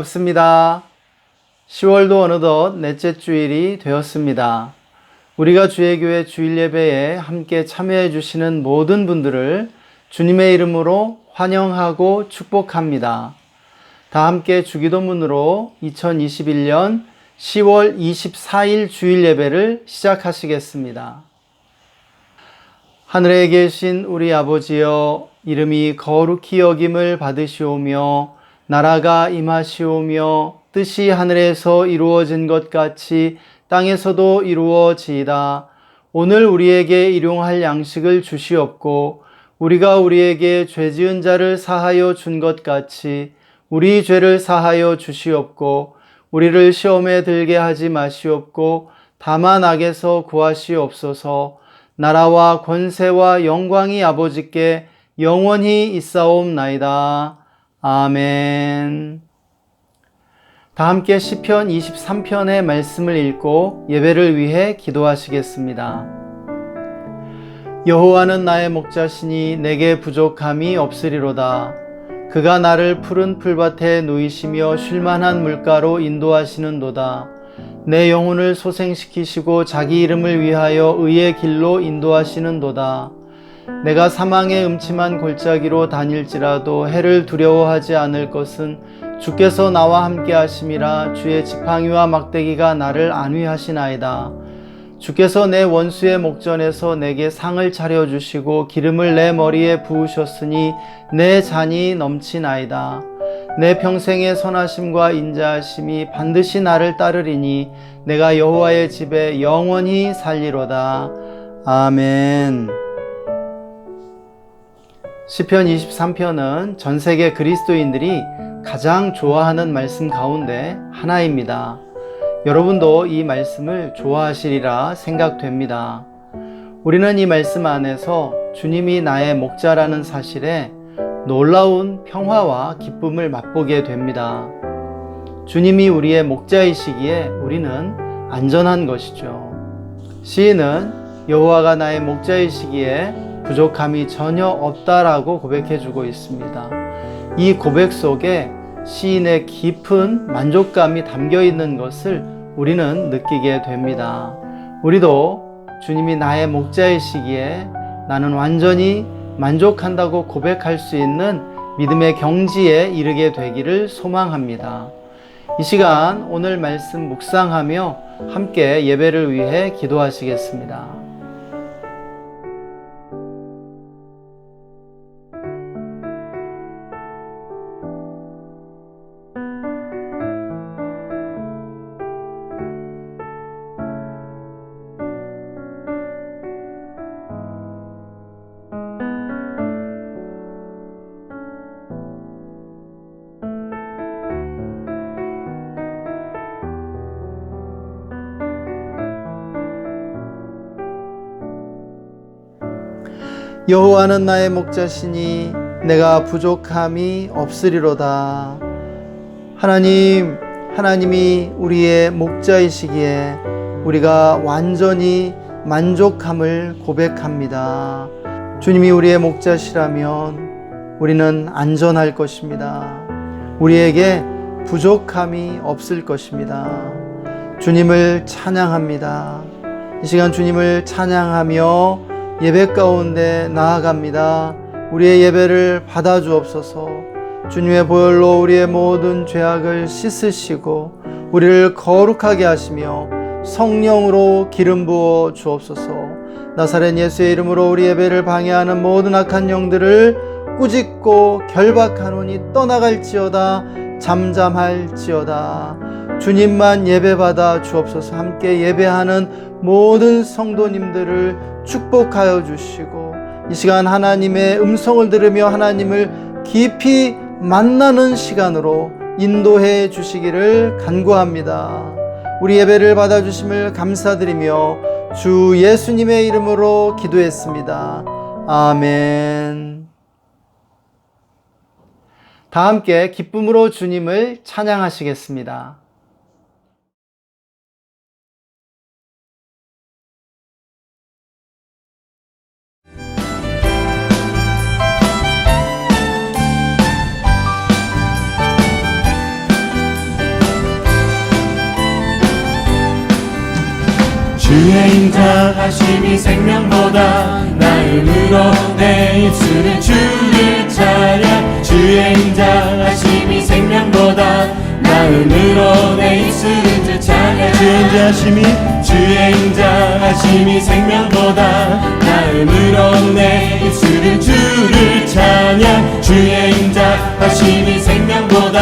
반갑습니다. 10월도 어느덧 넷째 주일이 되었습니다. 우리가 주의 교회 주일 예배에 함께 참여해 주시는 모든 분들을 주님의 이름으로 환영하고 축복합니다. 다 함께 주기도문으로 2021년 10월 24일 주일 예배를 시작하시겠습니다. 하늘에 계신 우리 아버지여, 이름이 거룩히 여김을 받으시오며 나라가 임하시오며 뜻이 하늘에서 이루어진 것 같이 땅에서도 이루어지이다. 오늘 우리에게 일용할 양식을 주시옵고 우리가 우리에게 죄 지은 자를 사하여 준 것 같이 우리 죄를 사하여 주시옵고 우리를 시험에 들게 하지 마시옵고 다만 악에서 구하시옵소서. 나라와 권세와 영광이 아버지께 영원히 있사옵나이다. 아멘. 다 함께 시편 23편의 말씀을 읽고 예배를 위해 기도하시겠습니다. 여호와는 나의 목자시니 내게 부족함이 없으리로다. 그가 나를 푸른 풀밭에 누이시며 쉴만한 물가로 인도하시는도다. 내 영혼을 소생시키시고 자기 이름을 위하여 의의 길로 인도하시는도다. 내가 사망의 음침한 골짜기로 다닐지라도 해를 두려워하지 않을 것은 주께서 나와 함께 하심이라. 주의 지팡이와 막대기가 나를 안위하시나이다. 주께서 내 원수의 목전에서 내게 상을 차려주시고 기름을 내 머리에 부으셨으니 내 잔이 넘치나이다. 내 평생의 선하심과 인자하심이 반드시 나를 따르리니 내가 여호와의 집에 영원히 살리로다. 아멘. 시편 23편은 전 세계 그리스도인들이 가장 좋아하는 말씀 가운데 하나입니다. 여러분도 이 말씀을 좋아하시리라 생각됩니다. 우리는 이 말씀 안에서 주님이 나의 목자라는 사실에 놀라운 평화와 기쁨을 맛보게 됩니다. 주님이 우리의 목자이시기에 우리는 안전한 것이죠. 시인은 여호와가 나의 목자이시기에 부족함이 전혀 없다라고 고백해주고 있습니다. 이 고백 속에 시인의 깊은 만족감이 담겨 있는 것을 우리는 느끼게 됩니다. 우리도 주님이 나의 목자이시기에 나는 완전히 만족한다고 고백할 수 있는 믿음의 경지에 이르게 되기를 소망합니다. 이 시간 오늘 말씀 묵상하며 함께 예배를 위해 기도하시겠습니다. 여호와는 나의 목자시니 내가 부족함이 없으리로다. 하나님이 우리의 목자이시기에 우리가 완전히 만족함을 고백합니다. 주님이 우리의 목자시라면 우리는 안전할 것입니다. 우리에게 부족함이 없을 것입니다. 주님을 찬양합니다. 이 시간 주님을 찬양하며 예배 가운데 나아갑니다. 우리의 예배를 받아주옵소서. 주님의 보혈로 우리의 모든 죄악을 씻으시고 우리를 거룩하게 하시며 성령으로 기름 부어 주옵소서. 나사렛 예수의 이름으로 우리 예배를 방해하는 모든 악한 영들을 꾸짖고 결박하노니 떠나갈지어다. 잠잠할지어다. 주님만 예배받아 주옵소서. 함께 예배하는 모든 성도님들을 축복하여 주시고 이 시간 하나님의 음성을 들으며 하나님을 깊이 만나는 시간으로 인도해 주시기를 간구합니다. 우리 예배를 받아주심을 감사드리며 주 예수님의 이름으로 기도했습니다. 아멘. 다 함께 기쁨으로 주님을 찬양하시겠습니다. 주의 인자하심이 생명보다 나음으로 내 입술은 주를 찬양. 주의 인자하심이 생명보다 나음으로 내 입술은 주 찬양. 주의 인자하심이 생명보다 나음으로 내 입술은 주를 찬양. 주의 인자하심이 생명보다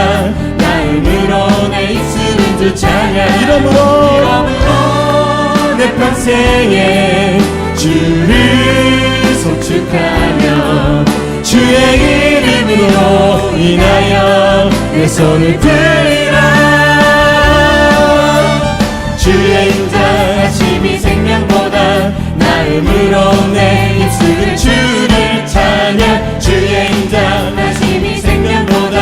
나음으로 내 입술은 주 찬양. 이러므로 내 평생에 주를 송축하며 주의 이름으로 인하여 내 손을 들리라. 주의 인자하심이 생명보다 나음으로 내 입술은 주를 찬양. 주의 인자하심이 생명보다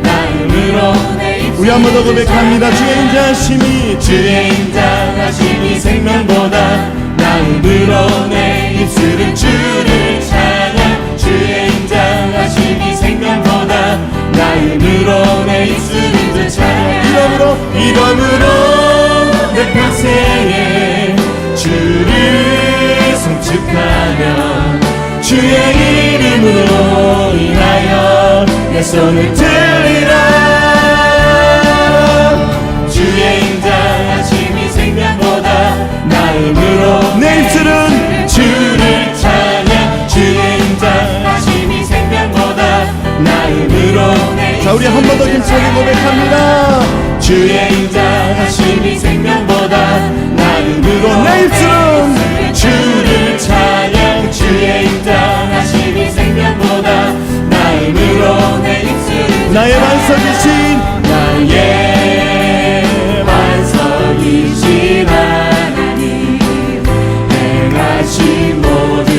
나음으로 내 입술은 우리 한 번 더 고백합니다. 주의 인자하심이 생명보다 나음으로 내 입술은 주를 찬양. 주의 인자하심이 생명보다 나음으로 내 입술은 주 찬양. 이러므로 내 평생에 주를 송축하며 주의 이름으로 인하여 내 손을 들리라. 주의 인자하심이 생명보다 나음으로 내 입술은 주를 찬양. 주의 인자하심이 생명보다 나음으로 내 자, 우리 한 번 더 힘차게 고백합니다. 주의 인자하심이 생명보다 나음으로 내 입술은 주를 찬양. 주의 인자하심이 생명보다 나음으로 내 입술은 나의 반석이신 나의 반석이신 하나님, 행하신 모든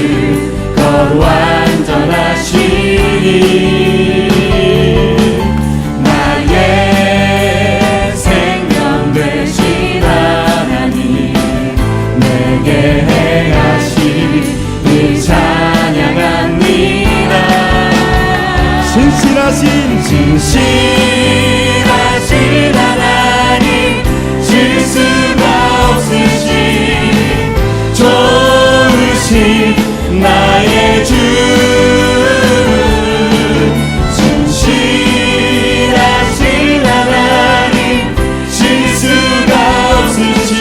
것 완전하시니 나의 생명 되신 하나님, 내게 행하신 일 찬양합니다. 진실하신 하나님, 실수가 없으신 좋으신 나의 주. 진실하신 하나님, 실수가 없으신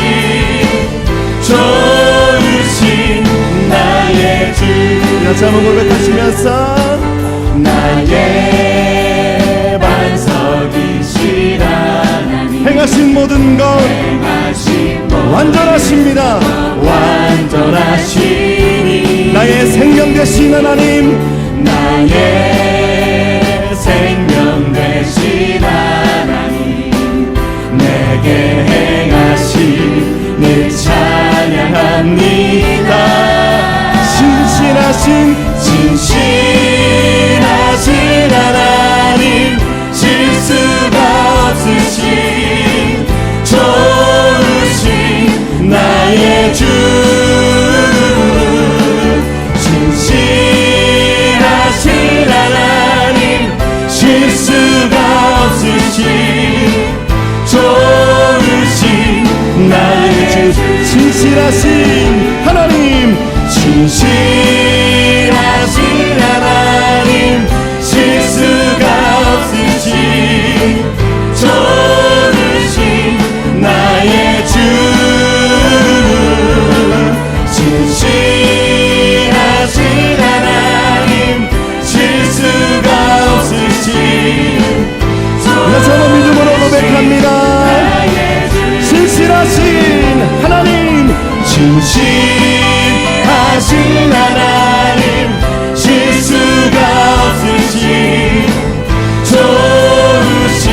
좋으신 나의 주. 다시 한번 고백하시면서 나의 반석이신 하나님, 행하신 모든 것 행하신 모든 완전하십니다. 완전하시니 나의 생명 되신 하나님, 나의 생명 되신 하나님, 내게 행하신 일 찬양합니다. 진실하신 하나님, 실수가 없으신 좋으신 나의 주. 진실하신 하나님, 실수가 없으신 좋으신 나의 주. 진실하신 하나님, 진실하신 하나님, 실수가 없으신 좋으신 나의 주. 진실하신 하나님, 실수가 없으신 그래서 믿음으로 고백합니다. 진실하신 하나님, 진실하신 하나님, 실수가 없으신 좋으신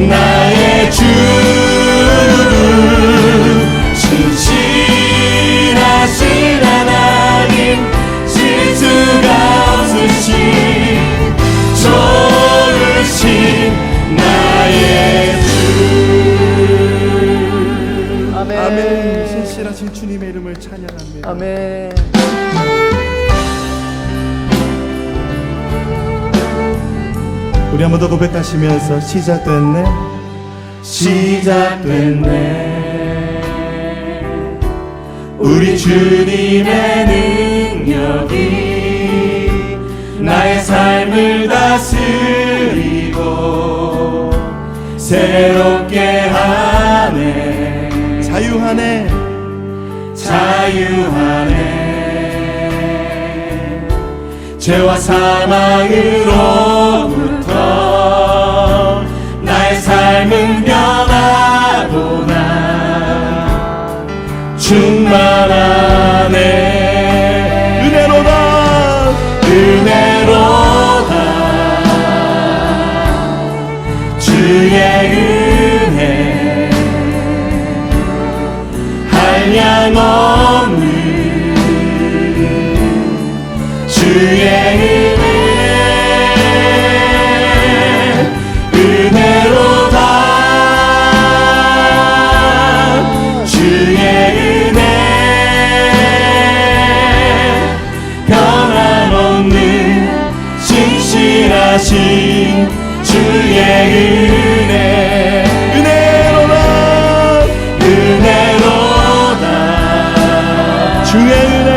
나의 주. 진실하신 하나님, 실수가 없으신 좋으신 나의 주. 아멘. 신실하신 주님의 이름을 찬양합니다. 아멘. 우리 한 번 더 고백하시면서 시작됐네. 시작됐네. 우리 주님의 능력이 나의 삶을 다스리고 새롭게 하네. 자유하네. 자유하네. 죄와 사망으로부터 나의 삶은 변하구나. 충만하네. 은혜로다. 은혜로다. 주의 은혜 한량 없는 주의 은혜로다. 주의 은혜 변함없는 신실하신 주의 은혜. 은혜로다. 은혜로다. 주의 은혜.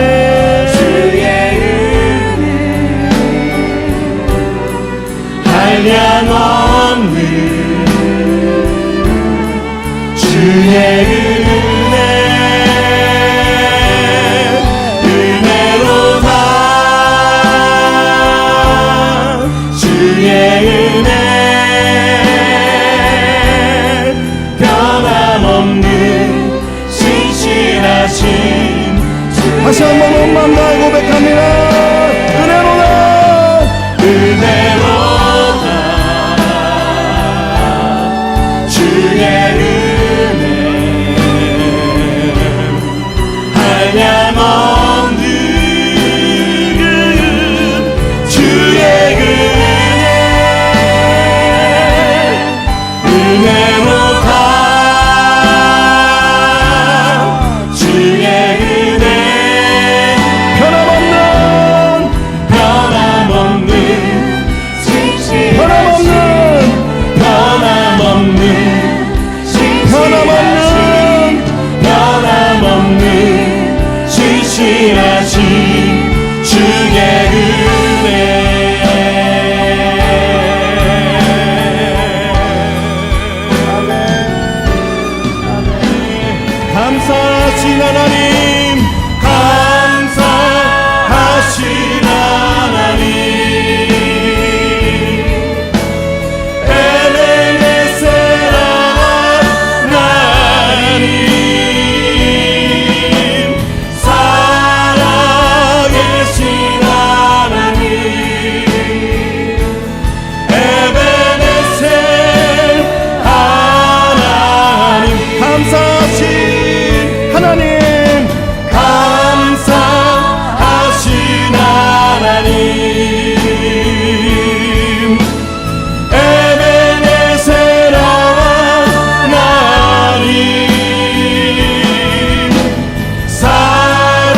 한량 없는 주의 은혜. 은혜로다. 주의 은혜 변함없는 신실하신 다시 한번 마음 다해 고백합니다. 은혜로다. 은혜로다. 주의 은혜 한량 없는 주의 은혜. 은혜로다. 주의 은혜 변함없는 변함없는 변함없는 변함없는 변함없는 신실하신 주의 은혜. 감사하신 하나님. 감사하신 하나님. 에베네셀 하나님. 살아계신 하나님. 에베네셀 하나님. 감사하신 하나님. 감사하신 하나님. 에베네셀 하나님.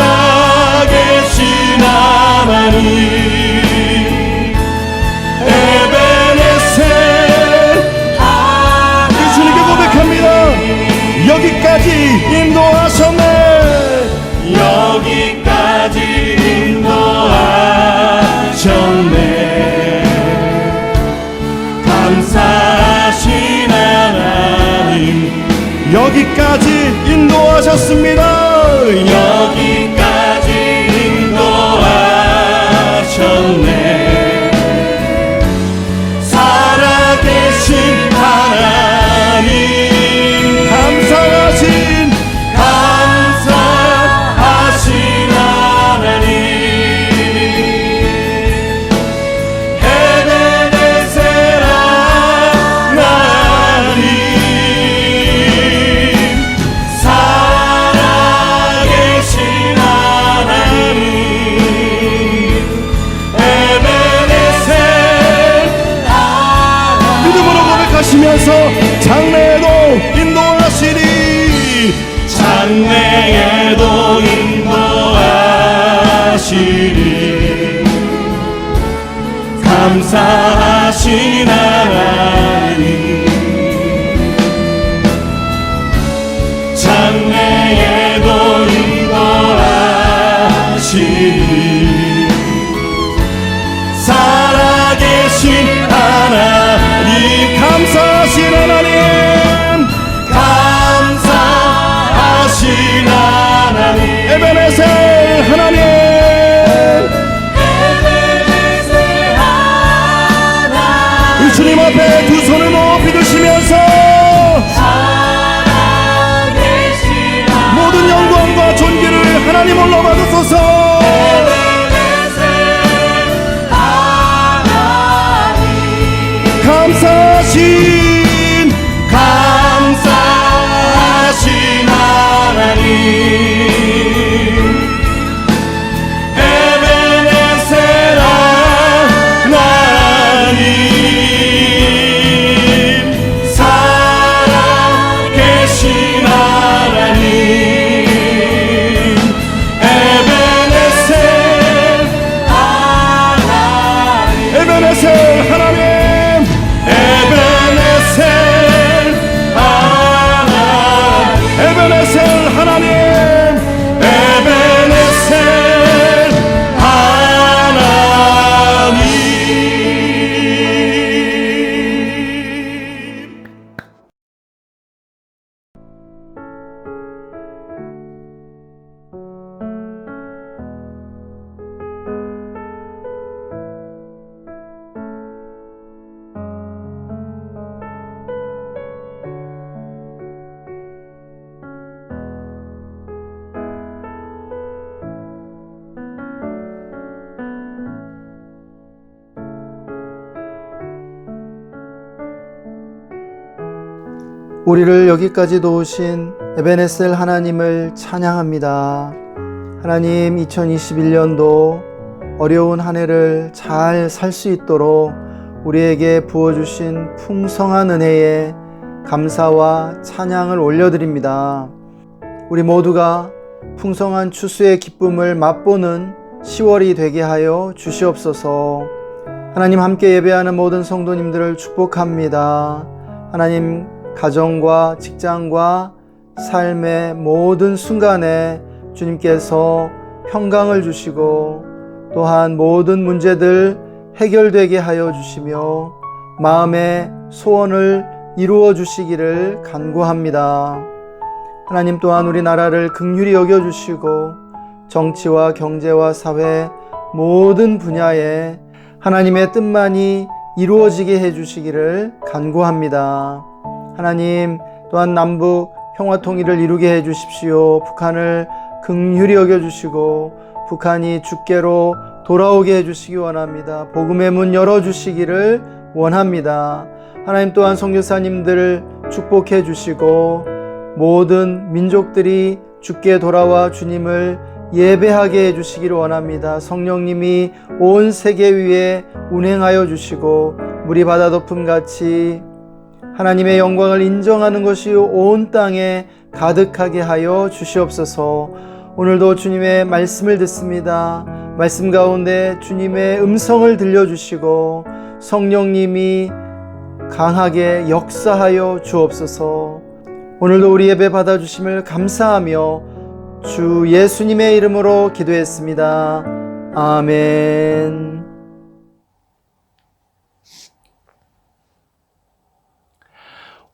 살아계신 하나님. 에베네셀 우리 주님께 고백합니다. 여기까지 인도하셨네. 여기까지 인도하셨네. 감사하신 하나님. 여기까지 인도하셨습니다. 여기까지 인도하셨네. 살아계신 하나님. 감사하신 하나님. 에베네셀 하나님. 살아계신 하나님. 에베네셀 하나님. 믿음으로 고백하시면서 장래에도 인도하시리. 장래에도 인도하시리. 감사하신 하나님. 장래에도 인도하시리. 하나님 올라 받으소서. 감사하신 하나님 에베네셀 하나님 살아계신 하나님 에베네셀 하나님 에베네셀 하나님 에베네셀 에베네셀 하나님 에베네셀 하나님. 우리를 여기까지 도우신 에베네셀 하나님을 찬양합니다. 하나님, 2021년도 어려운 한 해를 잘 살 수 있도록 우리에게 부어주신 풍성한 은혜에 감사와 찬양을 올려드립니다. 우리 모두가 풍성한 추수의 기쁨을 맛보는 10월이 되게 하여 주시옵소서. 하나님, 함께 예배하는 모든 성도님들을 축복합니다. 하나님, 가정과 직장과 삶의 모든 순간에 주님께서 평강을 주시고 또한 모든 문제들 해결되게 하여 주시며 마음의 소원을 이루어 주시기를 간구합니다. 하나님, 또한 우리나라를 긍휼히 여겨주시고 정치와 경제와 사회 모든 분야에 하나님의 뜻만이 이루어지게 해주시기를 간구합니다. 하나님, 또한 남북 평화통일을 이루게 해주십시오. 북한을 긍휼히 여겨주시고 북한이 주께로 돌아오게 해주시기 원합니다. 복음의 문 열어주시기를 원합니다. 하나님, 또한 선교사님들을 축복해 주시고 모든 민족들이 주께 돌아와 주님을 예배하게 해주시기를 원합니다. 성령님이 온 세계 위에 운행하여 주시고 물이 바다 덮음같이 하나님의 영광을 인정하는 것이 온 땅에 가득하게 하여 주시옵소서. 오늘도 주님의 말씀을 듣습니다. 말씀 가운데 주님의 음성을 들려주시고 성령님이 강하게 역사하여 주옵소서. 오늘도 우리 예배 받아주심을 감사하며 주 예수님의 이름으로 기도했습니다. 아멘.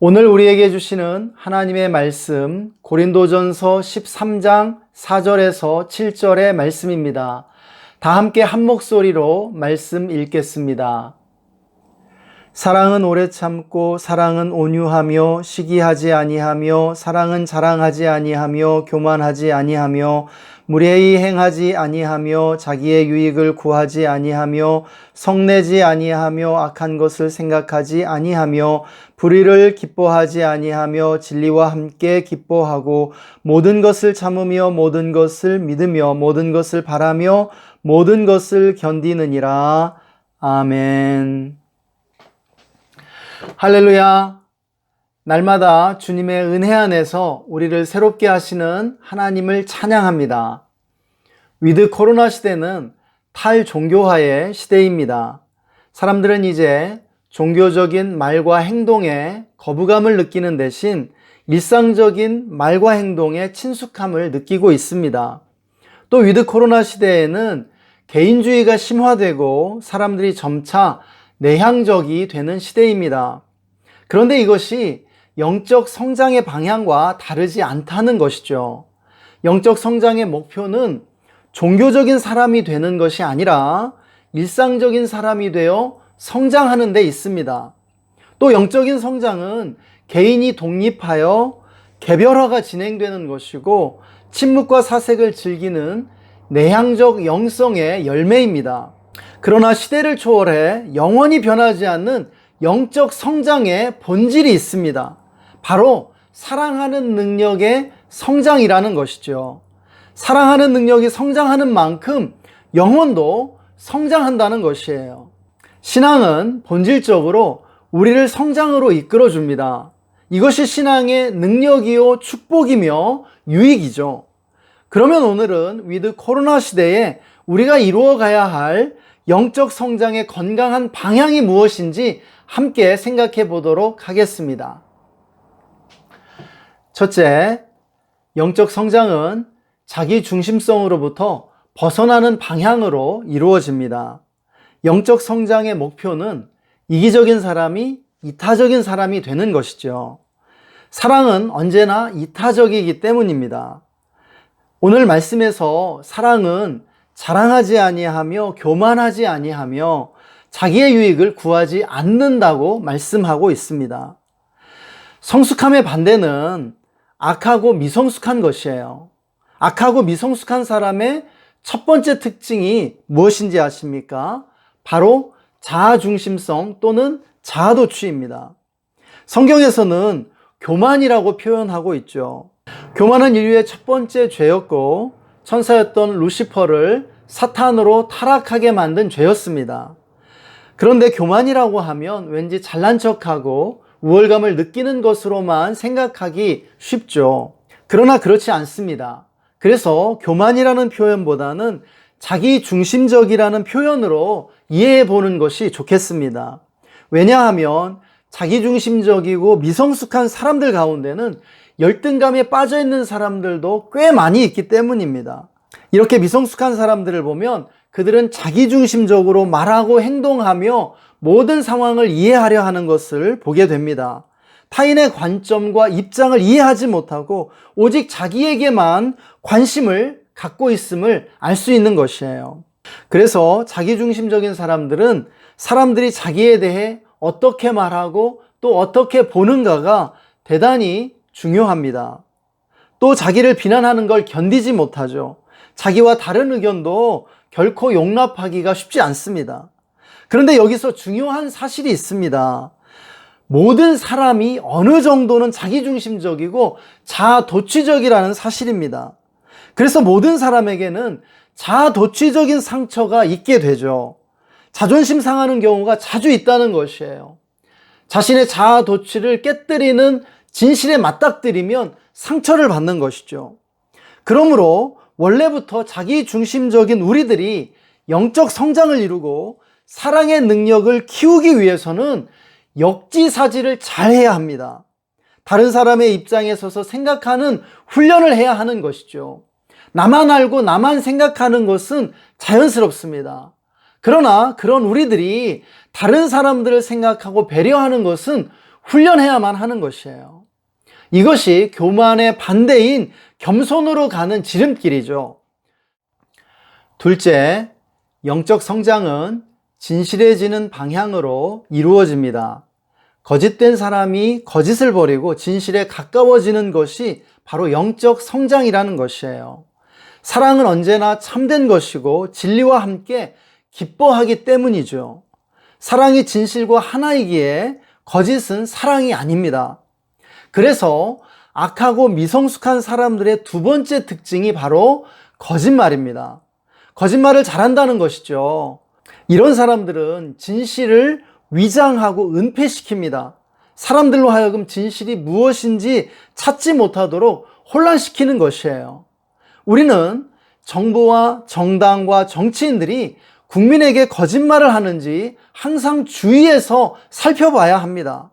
오늘 우리에게 주시는 하나님의 말씀, 고린도전서 13장 4절에서 7절의 말씀입니다. 다 함께 한 목소리로 말씀 읽겠습니다. 사랑은 오래 참고 사랑은 온유하며 시기하지 아니하며 사랑은 자랑하지 아니하며 교만하지 아니하며 무례히 행하지 아니하며 자기의 유익을 구하지 아니하며 성내지 아니하며 악한 것을 생각하지 아니하며 불의를 기뻐하지 아니하며 진리와 함께 기뻐하고 모든 것을 참으며 모든 것을 믿으며 모든 것을 바라며 모든 것을 견디느니라. 아멘. 할렐루야. 날마다 주님의 은혜 안에서 우리를 새롭게 하시는 하나님을 찬양합니다. 위드 코로나 시대는 탈종교화의 시대입니다. 사람들은 이제 종교적인 말과 행동에 거부감을 느끼는 대신 일상적인 말과 행동에 친숙함을 느끼고 있습니다. 또 위드 코로나 시대에는 개인주의가 심화되고 사람들이 점차 내향적이 되는 시대입니다. 그런데 이것이 영적 성장의 방향과 다르지 않다는 것이죠. 영적 성장의 목표는 종교적인 사람이 되는 것이 아니라 일상적인 사람이 되어 성장하는 데 있습니다. 또 영적인 성장은 개인이 독립하여 개별화가 진행되는 것이고 침묵과 사색을 즐기는 내향적 영성의 열매입니다. 그러나 시대를 초월해 영원히 변하지 않는 영적 성장의 본질이 있습니다. 바로 사랑하는 능력의 성장이라는 것이죠. 사랑하는 능력이 성장하는 만큼 영혼도 성장한다는 것이에요. 신앙은 본질적으로 우리를 성장으로 이끌어 줍니다. 이것이 신앙의 능력이요 축복이며 유익이죠. 그러면 오늘은 위드 코로나 시대에 우리가 이루어 가야 할 영적 성장의 건강한 방향이 무엇인지 함께 생각해 보도록 하겠습니다. 첫째, 영적 성장은 자기 중심성으로부터 벗어나는 방향으로 이루어집니다. 영적 성장의 목표는 이기적인 사람이 이타적인 사람이 되는 것이죠. 사랑은 언제나 이타적이기 때문입니다. 오늘 말씀에서 사랑은 자랑하지 아니하며 교만하지 아니하며 자기의 유익을 구하지 않는다고 말씀하고 있습니다. 성숙함의 반대는 악하고 미성숙한 것이에요. 악하고 미성숙한 사람의 첫 번째 특징이 무엇인지 아십니까? 바로 자아중심성 또는 자아도취입니다. 성경에서는 교만이라고 표현하고 있죠. 교만은 인류의 첫 번째 죄였고 천사였던 루시퍼를 사탄으로 타락하게 만든 죄였습니다. 그런데 교만이라고 하면 왠지 잘난 척하고 우월감을 느끼는 것으로만 생각하기 쉽죠. 그러나 그렇지 않습니다. 그래서 교만이라는 표현보다는 자기 중심적이라는 표현으로 이해해 보는 것이 좋겠습니다. 왜냐하면 자기 중심적이고 미성숙한 사람들 가운데는 열등감에 빠져 있는 사람들도 꽤 많이 있기 때문입니다. 이렇게 미성숙한 사람들을 보면 그들은 자기 중심적으로 말하고 행동하며 모든 상황을 이해하려 하는 것을 보게 됩니다. 타인의 관점과 입장을 이해하지 못하고 오직 자기에게만 관심을 갖고 있음을 알 수 있는 것이에요. 그래서 자기중심적인 사람들은 사람들이 자기에 대해 어떻게 말하고 또 어떻게 보는가가 대단히 중요합니다. 또 자기를 비난하는 걸 견디지 못하죠. 자기와 다른 의견도 결코 용납하기가 쉽지 않습니다. 그런데 여기서 중요한 사실이 있습니다. 모든 사람이 어느 정도는 자기중심적이고 자아도취적이라는 사실입니다. 그래서 모든 사람에게는 자아도취적인 상처가 있게 되죠. 자존심 상하는 경우가 자주 있다는 것이에요. 자신의 자아도취를 깨뜨리는 진실에 맞닥뜨리면 상처를 받는 것이죠. 그러므로 원래부터 자기중심적인 우리들이 영적 성장을 이루고 사랑의 능력을 키우기 위해서는 역지사지를 잘 해야 합니다. 다른 사람의 입장에 서서 생각하는 훈련을 해야 하는 것이죠. 나만 알고 나만 생각하는 것은 자연스럽습니다. 그러나 그런 우리들이 다른 사람들을 생각하고 배려하는 것은 훈련해야만 하는 것이에요. 이것이 교만의 반대인 겸손으로 가는 지름길이죠. 둘째, 영적 성장은 진실해지는 방향으로 이루어집니다. 거짓된 사람이 거짓을 버리고 진실에 가까워지는 것이 바로 영적 성장이라는 것이에요. 사랑은 언제나 참된 것이고 진리와 함께 기뻐하기 때문이죠. 사랑이 진실과 하나이기에 거짓은 사랑이 아닙니다. 그래서 악하고 미성숙한 사람들의 두 번째 특징이 바로 거짓말입니다. 거짓말을 잘한다는 것이죠. 이런 사람들은 진실을 위장하고 은폐시킵니다. 사람들로 하여금 진실이 무엇인지 찾지 못하도록 혼란시키는 것이에요. 우리는 정부와 정당과 정치인들이 국민에게 거짓말을 하는지 항상 주의해서 살펴봐야 합니다.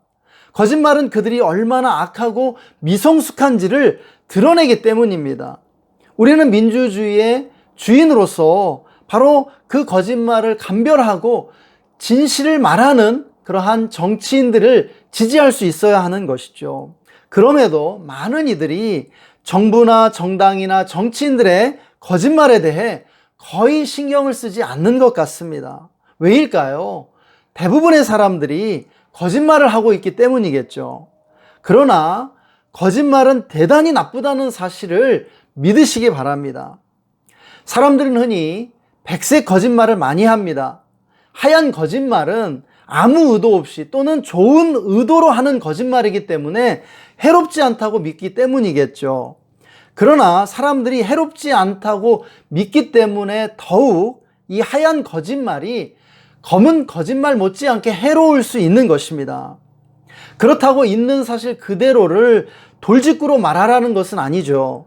거짓말은 그들이 얼마나 악하고 미성숙한지를 드러내기 때문입니다. 우리는 민주주의의 주인으로서 바로 그 거짓말을 감별하고 진실을 말하는 그러한 정치인들을 지지할 수 있어야 하는 것이죠. 그럼에도 많은 이들이 정부나 정당이나 정치인들의 거짓말에 대해 거의 신경을 쓰지 않는 것 같습니다. 왜일까요? 대부분의 사람들이 거짓말을 하고 있기 때문이겠죠. 그러나 거짓말은 대단히 나쁘다는 사실을 믿으시기 바랍니다. 사람들은 흔히 백색 거짓말을 많이 합니다. 하얀 거짓말은 아무 의도 없이 또는 좋은 의도로 하는 거짓말이기 때문에 해롭지 않다고 믿기 때문이겠죠. 그러나 사람들이 해롭지 않다고 믿기 때문에 더욱 이 하얀 거짓말이 검은 거짓말 못지않게 해로울 수 있는 것입니다. 그렇다고 있는 사실 그대로를 돌직구로 말하라는 것은 아니죠.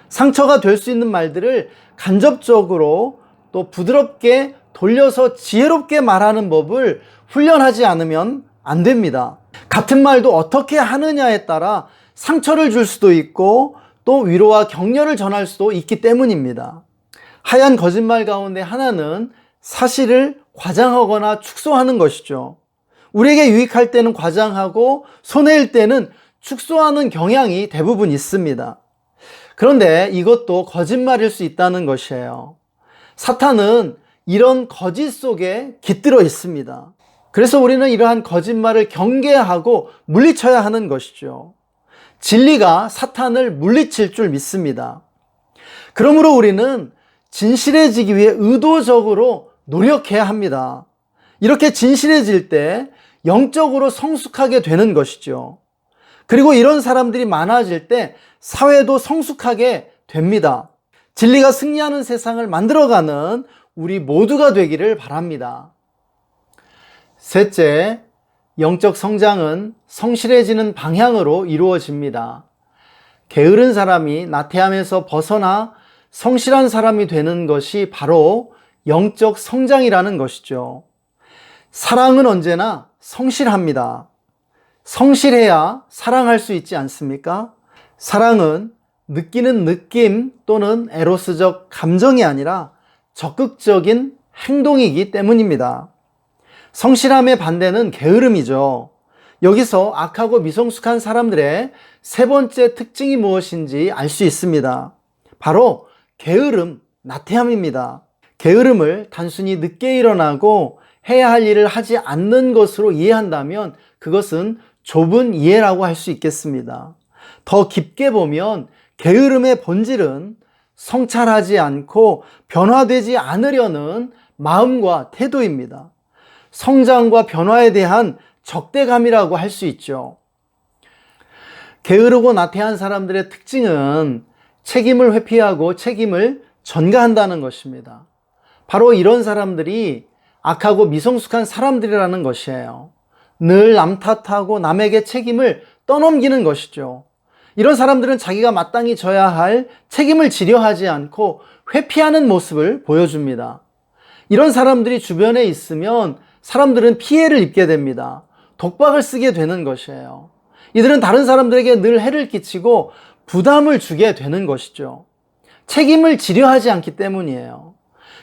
상처가 될 수 있는 말들을 간접적으로 또 부드럽게 돌려서 지혜롭게 말하는 법을 훈련하지 않으면 안 됩니다. 같은 말도 어떻게 하느냐에 따라 상처를 줄 수도 있고 또 위로와 격려를 전할 수도 있기 때문입니다. 하얀 거짓말 가운데 하나는 사실을 과장하거나 축소하는 것이죠. 우리에게 유익할 때는 과장하고 손해일 때는 축소하는 경향이 대부분 있습니다. 그런데 이것도 거짓말일 수 있다는 것이에요. 사탄은 이런 거짓 속에 깃들어 있습니다. 그래서 우리는 이러한 거짓말을 경계하고 물리쳐야 하는 것이죠. 진리가 사탄을 물리칠 줄 믿습니다. 그러므로 우리는 진실해지기 위해 의도적으로 노력해야 합니다. 이렇게 진실해질 때 영적으로 성숙하게 되는 것이죠. 그리고 이런 사람들이 많아질 때 사회도 성숙하게 됩니다. 진리가 승리하는 세상을 만들어가는 우리 모두가 되기를 바랍니다. 셋째, 영적 성장은 성실해지는 방향으로 이루어집니다. 게으른 사람이 나태함에서 벗어나 성실한 사람이 되는 것이 바로 영적 성장이라는 것이죠. 사랑은 언제나 성실합니다. 성실해야 사랑할 수 있지 않습니까? 사랑은 느끼는 느낌 또는 에로스적 감정이 아니라 적극적인 행동이기 때문입니다. 성실함의 반대는 게으름이죠. 여기서 악하고 미성숙한 사람들의 세 번째 특징이 무엇인지 알 수 있습니다. 바로 게으름, 나태함입니다. 게으름을 단순히 늦게 일어나고 해야 할 일을 하지 않는 것으로 이해한다면 그것은 좁은 이해라고 할 수 있겠습니다. 더 깊게 보면 게으름의 본질은 성찰하지 않고 변화되지 않으려는 마음과 태도입니다. 성장과 변화에 대한 적대감이라고 할 수 있죠. 게으르고 나태한 사람들의 특징은 책임을 회피하고 책임을 전가한다는 것입니다. 바로 이런 사람들이 악하고 미성숙한 사람들이라는 것이에요. 늘 남 탓하고 남에게 책임을 떠넘기는 것이죠. 이런 사람들은 자기가 마땅히 져야 할 책임을 지려 하지 않고 회피하는 모습을 보여줍니다. 이런 사람들이 주변에 있으면 사람들은 피해를 입게 됩니다. 독박을 쓰게 되는 것이에요. 이들은 다른 사람들에게 늘 해를 끼치고 부담을 주게 되는 것이죠. 책임을 지려 하지 않기 때문이에요.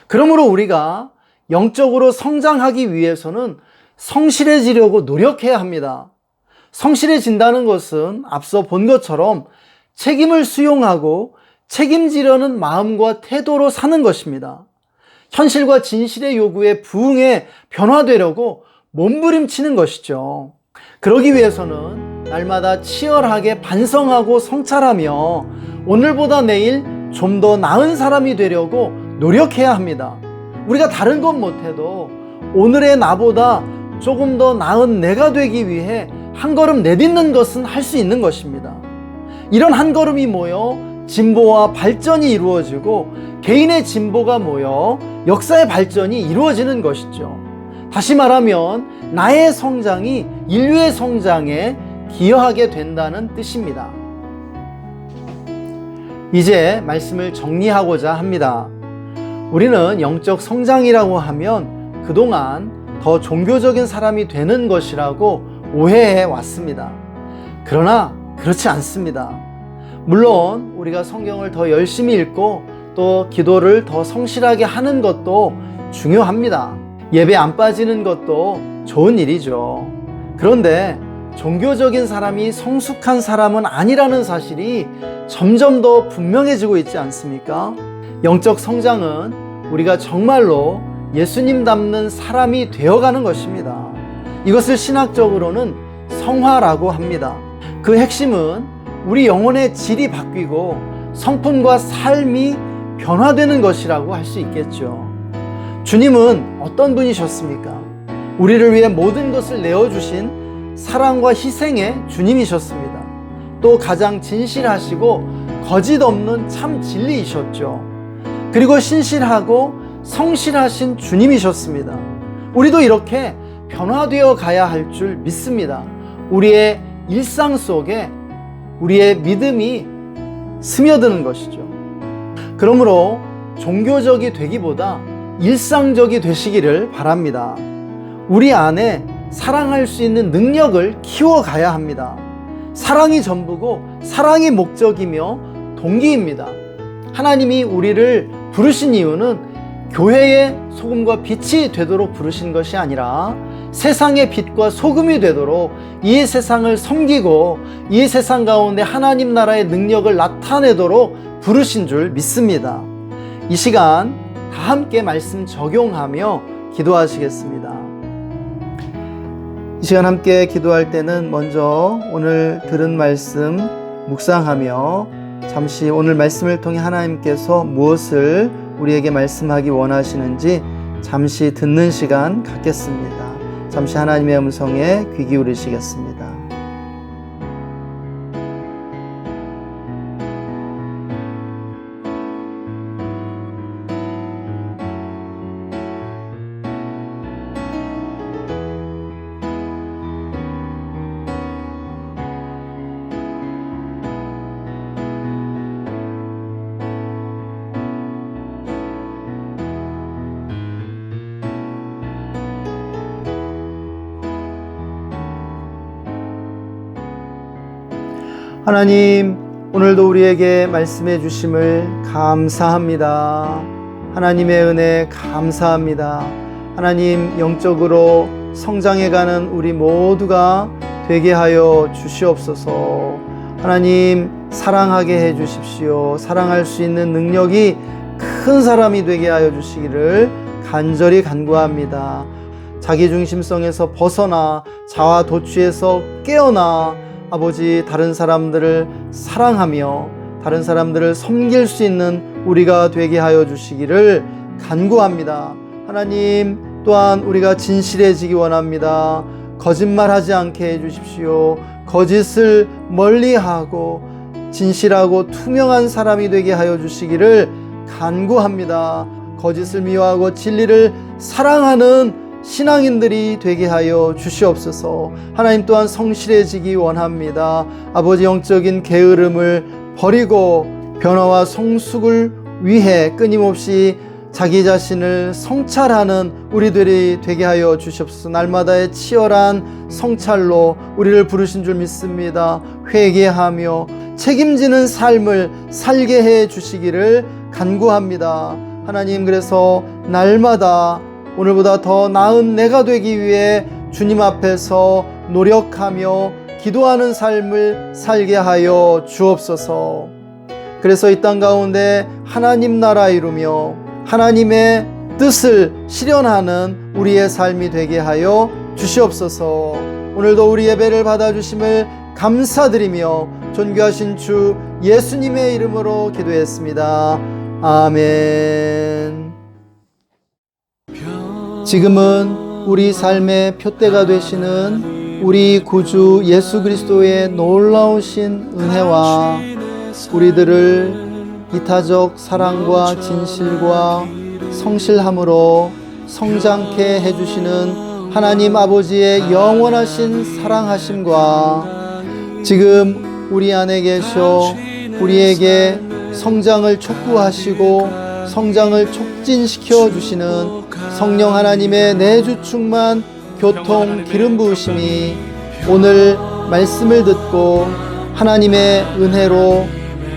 그러므로 우리가 영적으로 성장하기 위해서는 성실해지려고 노력해야 합니다. 성실해진다는 것은 앞서 본 것처럼 책임을 수용하고 책임지려는 마음과 태도로 사는 것입니다. 현실과 진실의 요구에 부응해 변화되려고 몸부림치는 것이죠. 그러기 위해서는 날마다 치열하게 반성하고 성찰하며 오늘보다 내일 좀 더 나은 사람이 되려고 노력해야 합니다. 우리가 다른 건 못해도 오늘의 나보다 조금 더 나은 내가 되기 위해 한 걸음 내딛는 것은 할 수 있는 것입니다. 이런 한 걸음이 모여 진보와 발전이 이루어지고 개인의 진보가 모여 역사의 발전이 이루어지는 것이죠. 다시 말하면 나의 성장이 인류의 성장에 기여하게 된다는 뜻입니다. 이제 말씀을 정리하고자 합니다. 우리는 영적 성장이라고 하면 그동안 더 종교적인 사람이 되는 것이라고 오해해 왔습니다. 그러나 그렇지 않습니다. 물론 우리가 성경을 더 열심히 읽고 또 기도를 더 성실하게 하는 것도 중요합니다. 예배 안 빠지는 것도 좋은 일이죠. 그런데 종교적인 사람이 성숙한 사람은 아니라는 사실이 점점 더 분명해지고 있지 않습니까? 영적 성장은 우리가 정말로 예수님 닮는 사람이 되어가는 것입니다. 이것을 신학적으로는 성화라고 합니다. 그 핵심은 우리 영혼의 질이 바뀌고 성품과 삶이 변화되는 것이라고 할 수 있겠죠. 주님은 어떤 분이셨습니까? 우리를 위해 모든 것을 내어주신 사랑과 희생의 주님이셨습니다. 또 가장 진실하시고 거짓 없는 참 진리이셨죠. 그리고 신실하고 성실하신 주님이셨습니다. 우리도 이렇게 변화되어 가야 할 줄 믿습니다. 우리의 일상 속에 우리의 믿음이 스며드는 것이죠. 그러므로 종교적이 되기보다 일상적이 되시기를 바랍니다. 우리 안에 사랑할 수 있는 능력을 키워가야 합니다. 사랑이 전부고 사랑이 목적이며 동기입니다. 하나님이 우리를 부르신 이유는 교회의 소금과 빛이 되도록 부르신 것이 아니라 세상의 빛과 소금이 되도록 이 세상을 섬기고 이 세상 가운데 하나님 나라의 능력을 나타내도록 부르신 줄 믿습니다. 이 시간 다 함께 말씀 적용하며 기도하시겠습니다. 이 시간 함께 기도할 때는 먼저 오늘 들은 말씀 묵상하며 잠시 오늘 말씀을 통해 하나님께서 무엇을 우리에게 말씀하기 원하시는지 잠시 듣는 시간 갖겠습니다. 잠시 하나님의 음성에 귀 기울이시겠습니다. 하나님, 오늘도 우리에게 말씀해 주심을 감사합니다. 하나님의 은혜 감사합니다. 하나님, 영적으로 성장해가는 우리 모두가 되게 하여 주시옵소서. 하나님, 사랑하게 해 주십시오. 사랑할 수 있는 능력이 큰 사람이 되게 하여 주시기를 간절히 간구합니다. 자기중심성에서 벗어나 자아 도취에서 깨어나 아버지, 다른 사람들을 사랑하며 다른 사람들을 섬길 수 있는 우리가 되게 하여 주시기를 간구합니다. 하나님, 또한 우리가 진실해지기 원합니다. 거짓말하지 않게 해주십시오. 거짓을 멀리하고 진실하고 투명한 사람이 되게 하여 주시기를 간구합니다. 거짓을 미워하고 진리를 사랑하는 신앙인들이 되게 하여 주시옵소서. 하나님, 또한 성실해지기 원합니다. 아버지, 영적인 게으름을 버리고 변화와 성숙을 위해 끊임없이 자기 자신을 성찰하는 우리들이 되게 하여 주시옵소서. 날마다의 치열한 성찰로 우리를 부르신 줄 믿습니다. 회개하며 책임지는 삶을 살게 해 주시기를 간구합니다. 하나님, 그래서 날마다 오늘보다 더 나은 내가 되기 위해 주님 앞에서 노력하며 기도하는 삶을 살게 하여 주옵소서. 그래서 이 땅 가운데 하나님 나라 이루며 하나님의 뜻을 실현하는 우리의 삶이 되게 하여 주시옵소서. 오늘도 우리 예배를 받아주심을 감사드리며 존귀하신 주 예수님의 이름으로 기도했습니다. 아멘. 지금은 우리 삶의 표대가 되시는 우리 구주 예수 그리스도의 놀라우신 은혜와 우리들을 이타적 사랑과 진실과 성실함으로 성장케 해주시는 하나님 아버지의 영원하신 사랑하심과 지금 우리 안에 계셔 우리에게 성장을 촉구하시고 성장을 촉진시켜 주시는 성령 하나님의 내주 충만 교통 기름 부으심이 오늘 말씀을 듣고 하나님의 은혜로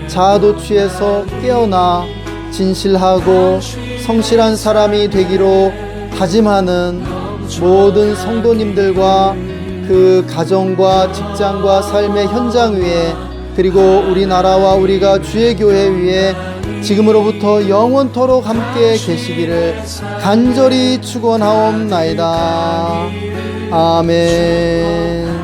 자아도취에서 깨어나 진실하고 성실한 사람이 되기로 다짐하는 모든 성도님들과 그 가정과 직장과 삶의 현장 위에 그리고 우리나라와 우리가 주의 교회 위에 지금으로부터 영원토록 함께 계시기를 간절히 축원하옵나이다. 아멘.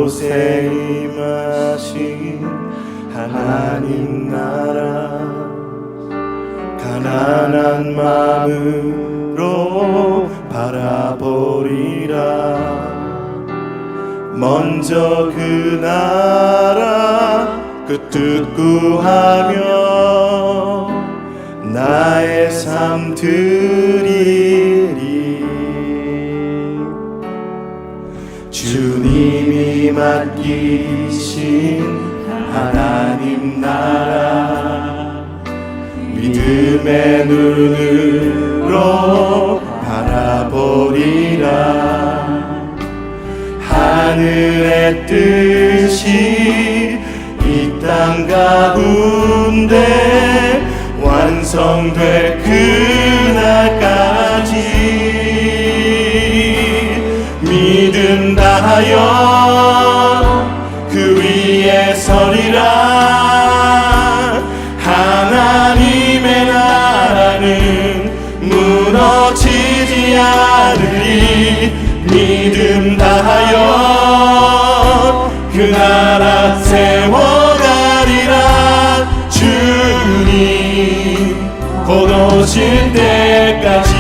이곳에 임하신 하나님 나라 가난한 마음으로 바라보리라. 먼저 그 나라 그 뜻 구하며 나의 삶 드리리. 주님이 맡기신 하나님 나라 믿음의 눈으로 바라보리라. 하늘의 뜻이 이 땅 가운데 완성될 그날까지 믿음 다하여 그 위에 서리라. 하나님의 나라는 무너지지 않으리. 믿음 다하여 그 나라 세워가리라. 주님 곧 오실 때까지.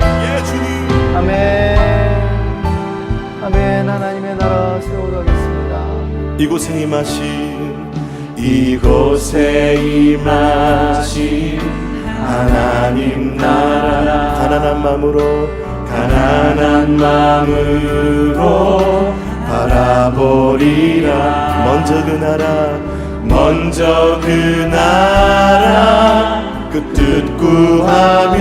예, 주님. 아멘. 아멘. 하나님의 나라 세우도록 하겠습니다. 이곳에 임하신 하나님 나라 가난한 마음으로 바라보리라. 먼저 그 나라 그 뜻 구하며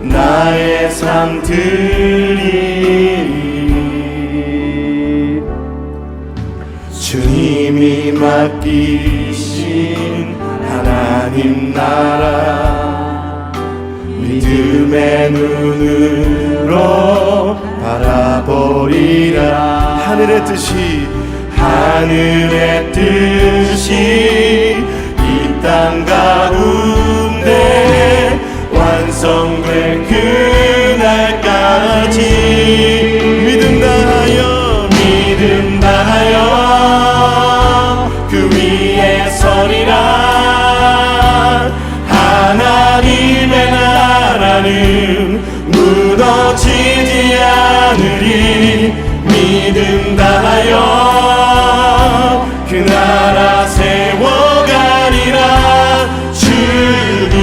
나의 삶 드리리. 주님이 맡기신 하나님 나라 믿음의 눈으로 바라보리라. 하늘의 뜻이 이 땅 가운데 완성될 그날까지 믿음 다하여 그 위에 서리라. 하나님의 나라는 무너지지 않으리. 믿음 다하여 그 나라 세워가리라. 주님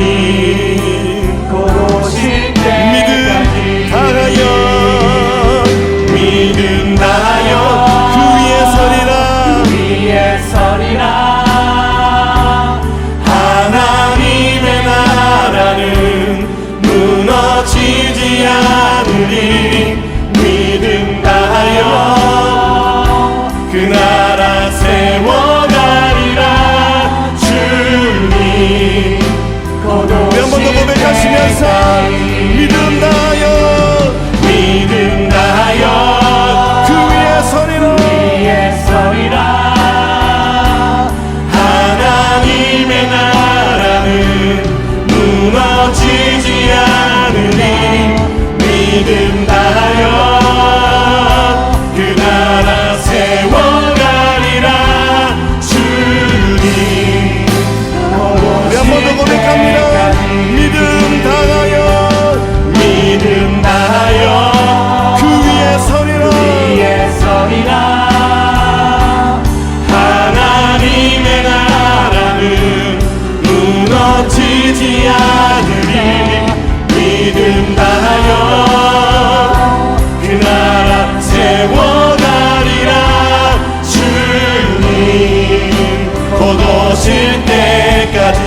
곧 오실 때까지 믿음 다하여 그 위에 서리라. 하나님의 나라는 무너지지 않으리. 믿음 다하여 그 나라 세워가리라. 주님 곧 오실 몇 번 더 고백하시면서 믿음 다하여 그 위에 서리라. 하나님의 나라는 무너지지 않으리. 믿음 다하여 그 나라 세워가리라. 주님 몇 번 더 고백합니다. 믿음 다하여 그 위에 서리라. 하나님의 나라는 무너지지 않으리. 믿음 다하여 그 나라 세워가리라. 주님 곧 오실 때까지